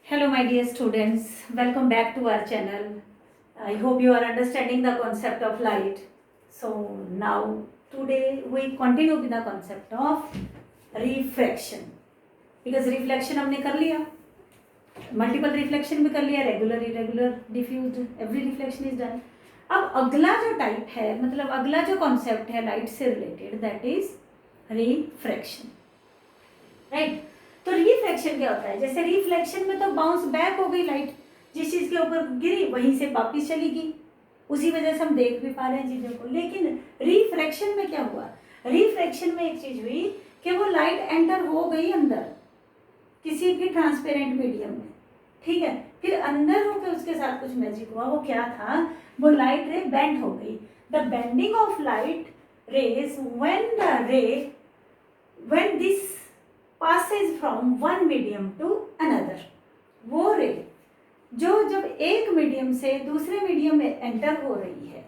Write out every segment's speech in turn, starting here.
Hello, my dear students. Welcome back to our channel. I hope you are understanding the concept of light. So, now today we continue with the concept of refraction. Because reflection हमने कर लिया, multiple reflection भी कर लिया, regular irregular diffuse, every reflection is done. अब अगला जो type है, मतलब अगला जो कॉन्सेप्ट है लाइट से related, that is refraction. Right. तो रिफ्लेक्शन क्या होता है? जैसे रिफ्लेक्शन में तो बाउंस बैक हो गई लाइट, जिस चीज के ऊपर गिरी वहीं से वापिस चली गई, उसी वजह से हम देख भी पा रहे हैं चीजों को. लेकिन रिफ्रैक्शन में क्या हुआ? रिफ्रैक्शन में एक चीज हुई कि वो लाइट एंटर हो गई अंदर किसी भी ट्रांसपेरेंट मीडियम में, ठीक है. फिर अंदर होकर उसके साथ कुछ मैजिक हुआ. वो क्या था? वो लाइट रे बेंड हो गई. The bending of light rays when this passes from one medium to another. वो रे जो जब एक मीडियम से दूसरे मीडियम में एंटर हो रही है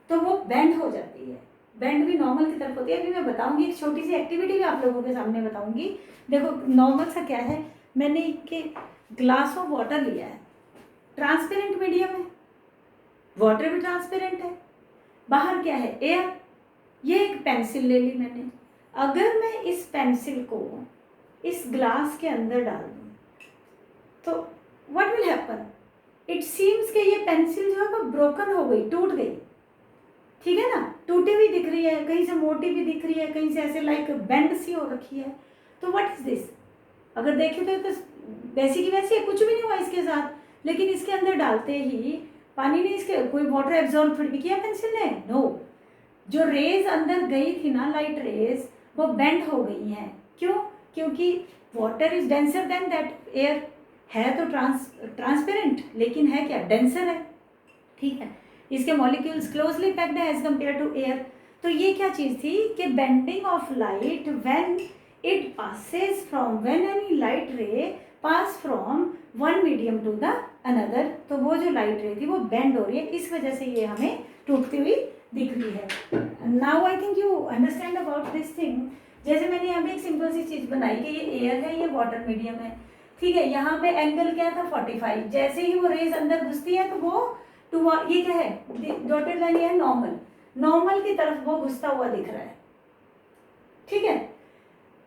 तो वो बेंड हो जाती है. बेंड भी नॉर्मल की तरफ होती है. अभी मैं बताऊंगी, एक छोटी सी एक्टिविटी भी आप लोगों के सामने बताऊंगी. देखो नॉर्मल सा क्या है, मैंने एक ग्लास ऑफ वाटर लिया है, ट्रांसपेरेंट मीडियम है, वाटर भी ट्रांसपेरेंट है, बाहर क्या है? एयर. ये एक पेंसिल ले ली मैंने. अगर मैं इस पेंसिल को इस ग्लास के अंदर डाल दूं तो what will happen? It seems कि ये पेंसिल जो है वो ब्रोकन हो गई, टूट गई. ठीक है ना? टूटी हुई दिख रही है, कहीं से मोटी भी दिख रही है, कहीं से ऐसे लाइक बेंड सी हो रखी है. तो व्हाट इज दिस? अगर देखें तो वैसी की वैसी है, कुछ भी नहीं हुआ इसके साथ. लेकिन इसके अंदर डालते ही पानी ने इसके कोई वाटर एब्जॉर्ब थोड़ी भी किया पेंसिल ने. नो. जो रेज अंदर गई थी ना, लाइट रेज, वो बेंड हो गई हैं. क्यों? क्योंकि water is denser then that air. है तो ट्रांसपेरेंट, लेकिन है क्या? डेंसर है. ठीक है. इसके मॉलिक्यूल्स क्लोजली पैक्ड है एज कम्पेयर टू एयर. तो ये क्या चीज़ थी कि bending of light when it passes from, when any light ray pass from one medium to the another, तो वो जो लाइट रे थी वो बेंड हो रही है. इस वजह से ये हमें टूटती हुई दिख रही है. Now I think you understand about this thing. जैसे मैंने यहाँ पे एक सिंपल सी चीज़ बनाई कि ये एयर है, ये वाटर मीडियम है. ठीक है. यहाँ पे एंगल क्या था? 45. जैसे ही वो रेज अंदर घुसती है तो वो टू, ये क्या है? डॉटेड लाइन, ये है नॉर्मल. नॉर्मल की तरफ वो घुसता हुआ दिख रहा है. ठीक है.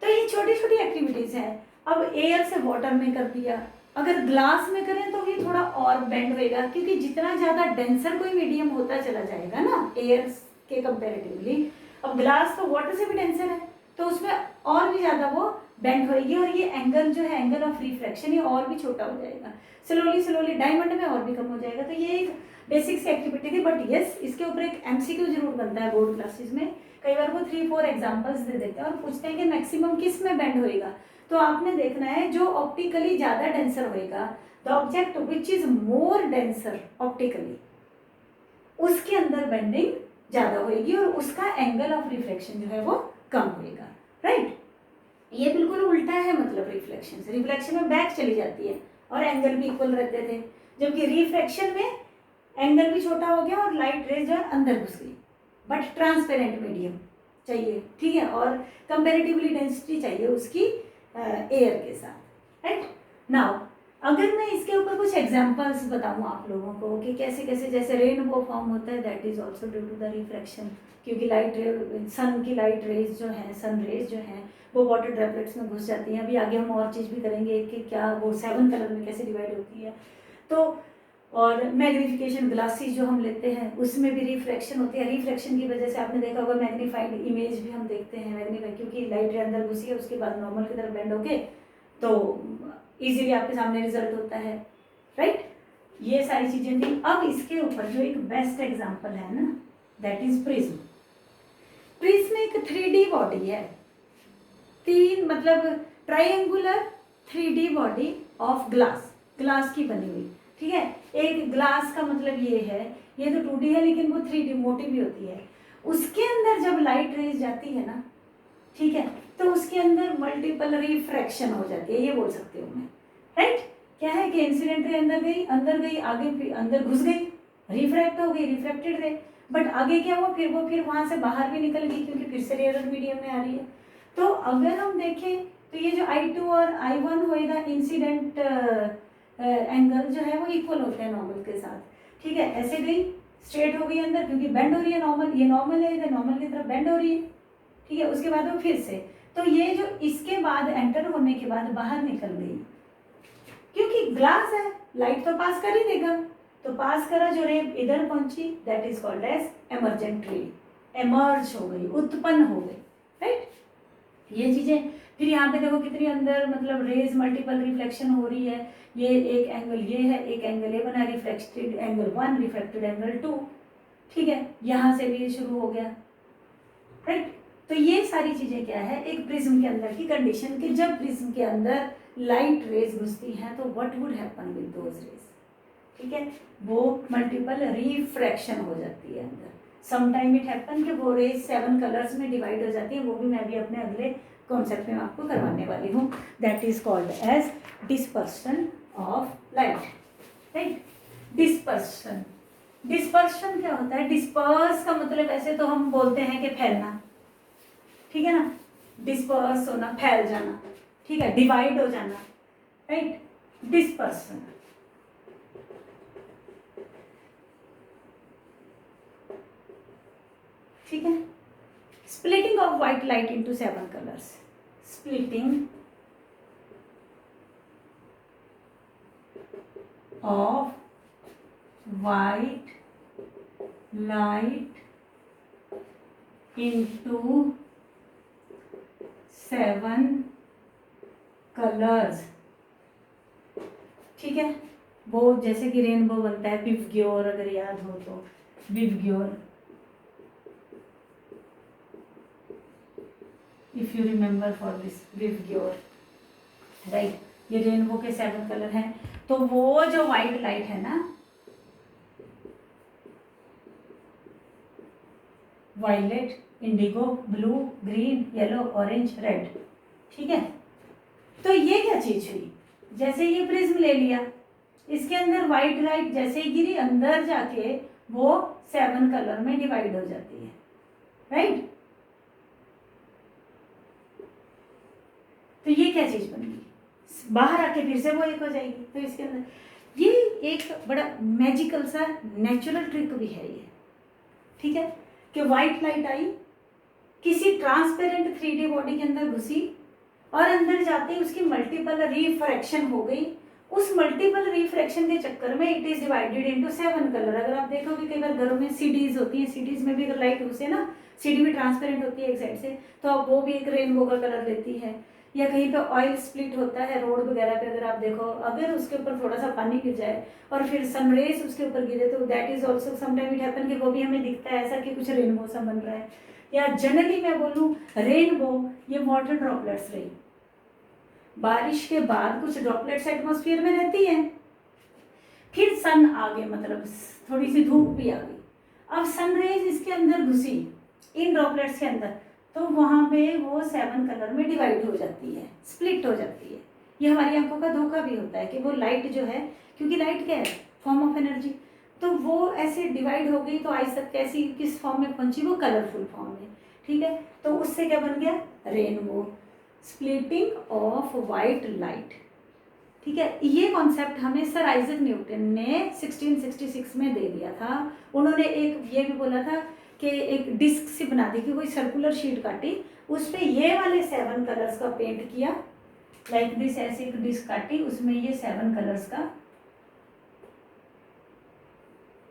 तो ये छोटी छोटी एक्टिविटीज है. अब एयर से वाटर में कर दिया, अगर ग्लास में करें तो ये थोड़ा और बेंड होएगा, क्योंकि जितना ज़्यादा डेंसर कोई मीडियम होता चला जाएगा ना एयर के कंपैरेटिवली. अब ग्लास तो वाटर से भी डेंसर है, तो उसमें और भी ज़्यादा वो बेंड होएगी, और ये एंगल जो है, एंगल ऑफ रिफ्रैक्शन, ये और भी छोटा हो जाएगा. स्लोली स्लोली डायमंड में और भी कम हो जाएगा. तो ये एक बेसिक सी एक्टिविटी थी. बट यस, इसके ऊपर एक एमसीक्यू जरूर बनता है बोर्ड क्लासेस में. कई बार वो 3-4 एग्जाम्पल्स दे देते हैं और पूछते हैं कि मैक्सिमम किस में बेंड होएगा. तो आपने देखना है जो ऑप्टिकली ज़्यादा डेंसर होएगा, the object which is more denser optically, उसके अंदर बेंडिंग ज़्यादा होएगी और उसका एंगल ऑफ रिफ्लेक्शन जो है वो कम होएगा. राइट. ये बिल्कुल उल्टा है, मतलब रिफ्लेक्शन से. रिफ्लेक्शन में बैक चली जाती है और एंगल भी इक्वल रहते थे, जबकि रिफ्रैक्शन में एंगल भी छोटा हो गया और लाइट रेज जो है अंदर घुस गई. बट ट्रांसपेरेंट मीडियम चाहिए. ठीक है. और कंपेरेटिवली डेंसिटी चाहिए उसकी एयर के साथ. राइट. नाउ अगर मैं इसके ऊपर कुछ एग्जांपल्स बताऊं आप लोगों को कि कैसे कैसे, जैसे रेनबो फॉर्म होता है, that is also due to the refraction. क्योंकि लाइट रे, सन की लाइट रेज जो है, सन रेज जो है वो वाटर ड्रॉपलेट्स में घुस जाती हैं. अभी आगे हम और चीज़ भी करेंगे कि क्या वो 7 कलर में कैसे डिवाइड होती है. तो और मैग्नीफिकेशन ग्लासेस जो हम लेते हैं उसमें भी रिफ्रैक्शन होती है. रिफ्रैक्शन की वजह से आपने देखा होगा मैग्नीफाइड इमेज भी हम देखते हैं. मैग्नीफाइड क्योंकि लाइट अंदर घुसी है, उसके बाद नॉर्मल की तरफ बेंड होके तो इजीली आपके सामने रिजल्ट होता है. राइट. ये सारी चीज़ें थी. अब इसके ऊपर जो एक बेस्ट एग्जाम्पल है ना, दैट इज प्रिज्म. प्रिज्म एक 3D बॉडी है, तीन मतलब triangular 3D body of glass, glass की बनी हुई. ठीक है. एक ग्लास का मतलब ये है, ये तो 2D है लेकिन वो 3D मोटी भी होती है. उसके अंदर जब लाइट रेज जाती है ना, ठीक है, तो उसके अंदर मल्टीपल रिफ्रैक्शन हो जाती है, ये बोल सकते हो मैं. राइट. क्या है कि इंसिडेंट रे अंदर गई, आगे फिर अंदर घुस गई, रिफ्रैक्ट हो गई, रिफ्रैक्टेड रे. बट आगे क्या हुआ? फिर वो फिर वहां से बाहर भी निकल गई, क्योंकि फिर से रेयर मीडियम में आ रही है. तो अगर हम देखें तो ये जो I2 और I1 होएगा इंसिडेंट एंगल जो है वो इक्वल होते हैं नॉर्मल के साथ, ठीक है। ऐसे गई स्ट्रेट हो गई अंदर, क्योंकि बेंड हो रही है नॉर्मल, ये नॉर्मल है इधर, नॉर्मल की तरफ बेंड हो रही है, ठीक है। उसके बाद वो फिर से, तो ये जो इसके बाद एंटर होने के बाद बाहर निकल गई, क्योंकि ग्लास है, लाइट तो पास कर ही देगा, तो पास करा जो रे इधर पहुंची, that is called as emergent ray, emerge हो गई, उत्पन्न हो गई, राइट। ये चीजें फिर यहाँ पे देखो कितनी अंदर मतलब रेज मल्टीपल रिफ्लेक्शन हो रही है, ये एक एंगल ये है, एक एंगल ये बना, रिफ्लेक्टेड एंगल 1, रिफ्लेक्टेड एंगल 2, ठीक है। यहाँ से भी ये शुरू हो गया, राइट। तो ये सारी चीजें क्या है, एक प्रिज्म के अंदर की कंडीशन, कि जब प्रिज्म के अंदर लाइट रेज घुसती हैं तो what would happen with those rays, ठीक है, वो मल्टीपल रिफ्रैक्शन हो जाती है अंदर। समटाइम इट हैपन कि वो रेज 7 कलर्स में डिवाइड हो जाती है, वो भी मैं भी अपने अगले कॉन्सेप्ट में आपको करवाने वाली हूँ, that is called as dispersion of light, right. Dispersion, dispersion क्या होता है, डिस्पर्स का मतलब ऐसे तो हम बोलते हैं कि फैलना, ठीक है ना, डिस्पर्स होना, फैल जाना, ठीक है, डिवाइड हो जाना, राइट, डिस्पर्सन। ठीक है। Splitting of white light into 7 colours, splitting of white light into 7 colours, ठीक है। वो जैसे कि रेनबो बनता है, विवग्योर अगर याद हो तो, विवग्योर, if you remember for this विवग्योर, right. ये रेनबो के 7 कलर हैं, तो वो जो व्हाइट लाइट है ना, violet, indigo, blue, green, yellow, orange, red, ठीक है। तो ये क्या चीज हुई, जैसे ये प्रिज्म ले लिया, इसके अंदर व्हाइट लाइट जैसे ही गिरी अंदर जाके वो 7 कलर में डिवाइड हो जाती है, राइट। तो ये क्या चीज बन गई, बाहर आके फिर से वो एक हो जाएगी। तो इसके अंदर ये एक बड़ा मैजिकल सा नेचुरल ट्रिक भी है ये, ठीक है, कि व्हाइट लाइट आई, किसी ट्रांसपेरेंट 3D बॉडी के अंदर घुसी और अंदर जाते ही उसकी मल्टीपल रिफ्रैक्शन हो गई। उस मल्टीपल रिफ्रैक्शन के चक्कर में it is divided into 7 colour. अगर आप देखोगे कई बार घरों में सीडीज होती हैं, सीडीज में भी अगर लाइट घुसे ना, सीडी भी ट्रांसपेरेंट होती है एक साइड से, तो अब वो भी एक रेनबो का कलर देती है। या कहीं पे ऑयल स्प्लिट होता है रोड वगैरह पे, अगर आप देखो, अगर उसके ऊपर थोड़ा सा पानी गिर जाए और फिर सनरेज उसके ऊपर गिरे, तो that is also sometime it happen कि वो भी हमें दिखता है ऐसा कि कुछ रेनबो सा बन रहा है। या जनरली मैं बोलूँ रेनबो ये वाटर ड्रॉपलेट्स रही, बारिश के बाद कुछ ड्रॉपलेट्स एटमॉस्फेयर में रहती है, फिर सन आ गए, मतलब थोड़ी सी धूप भी आ गई, अब सनरेज इसके अंदर घुसी इन ड्रॉपलेट्स के अंदर, तो वहाँ पे वो 7 कलर में डिवाइड हो जाती है, स्प्लिट हो जाती है। ये हमारी आंखों का धोखा भी होता है कि वो लाइट जो है, क्योंकि लाइट क्या है, फॉर्म ऑफ एनर्जी, तो वो ऐसे डिवाइड हो गई तो आज तक कैसी किस फॉर्म में पहुंची, वो कलरफुल फॉर्म में, ठीक है। तो उससे क्या बन गया, rainbow, splitting of white light, ठीक है। ये कॉन्सेप्ट हमें सर आइजक न्यूटन ने 1666 में दे दिया था। उन्होंने एक ये भी बोला था कि एक डिस्क सी बना दी, कि कोई सर्कुलर शीट काटी, उस पर ये वाले 7 कलर्स का पेंट किया, लाइक दिस, ऐसे एक डिस्क काटी, उसमें ये 7 कलर्स का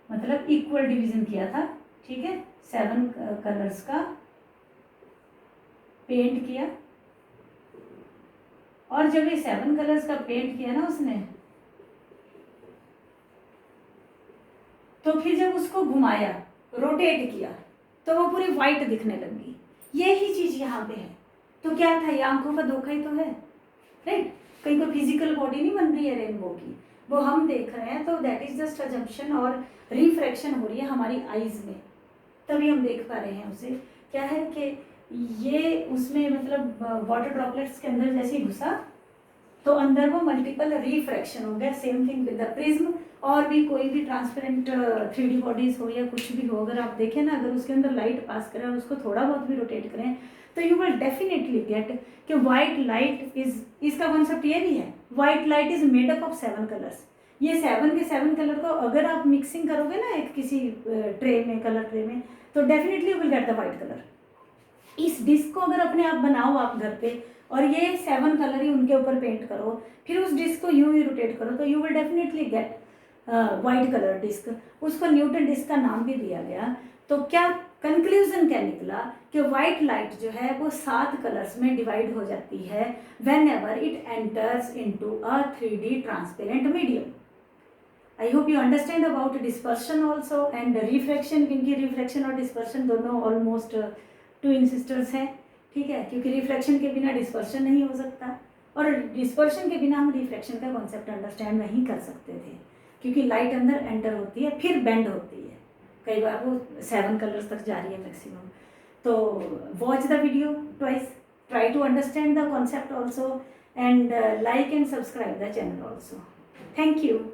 मतलब इक्वल डिवीजन किया था, ठीक है, 7 कलर्स का पेंट किया। और जब ये 7 कलर्स का पेंट किया ना उसने, तो फिर जब उसको घुमाया, रोटेट किया, तो वो पूरी वाइट दिखने लगी। यही चीज यहाँ पे है। तो क्या था, ये आंखों का धोखा ही तो है, राइट। कहीं कोई फिजिकल बॉडी नहीं बन रही है रेनबो की, वो हम देख रहे हैं, तो दैट इज जस्ट अजम्पशन और रिफ्रैक्शन हो रही है हमारी आईज में, तभी हम देख पा रहे हैं उसे। क्या है कि ये उसमें मतलब वाटर ड्रॉपलेट्स के अंदर जैसे ही घुसा तो अंदर वो मल्टीपल रिफ्रैक्शन हो गया। Same thing with the prism, और भी कोई भी ट्रांसपेरेंट 3D बॉडीज हो या कुछ भी हो, अगर आप देखें ना, अगर उसके अंदर लाइट पास करें और उसको थोड़ा बहुत भी रोटेट करें, तो यू विल डेफिनेटली गेट कि वाइट लाइट इज, इसका कॉन्सेप्ट ये भी है, white light is made up of 7 colours. ये 7 के 7 कलर को अगर आप मिक्सिंग करोगे ना एक किसी ट्रे में, कलर ट्रे में, तो definitely you will get the white colour. इस डिस्क को अगर अपने आप बनाओ आप घर पे और ये 7 कलर ही उनके ऊपर पेंट करो, फिर उस डिस्क को यूं ही रोटेट करो, तो you will definitely get white colour disc. उसको न्यूटन डिस्क का नाम भी दिया गया। तो क्या कंक्लूजन क्या निकला कि वाइट लाइट जो है वो 7 कलर्स में डिवाइड हो जाती है when ever it enters into a 3D transparent medium. I hope you understand about dispersion also and refraction, क्योंकि रिफ्रैक्शन और डिस्पर्शन दोनों ऑलमोस्ट ट्विन सिस्टर्स हैं, ठीक है, क्योंकि रिफ्रैक्शन के बिना डिस्पर्शन नहीं हो सकता और डिस्पर्शन के बिना हम रिफ्रैक्शन का कॉन्सेप्ट अंडरस्टैंड नहीं कर सकते थे, क्योंकि लाइट अंदर एंटर होती है फिर बेंड होती है, कई बार वो 7 कलर्स तक जा रही है मैक्सिमम। तो watch the video twice, try to understand the concept also and like and subscribe the channel also. Thank you.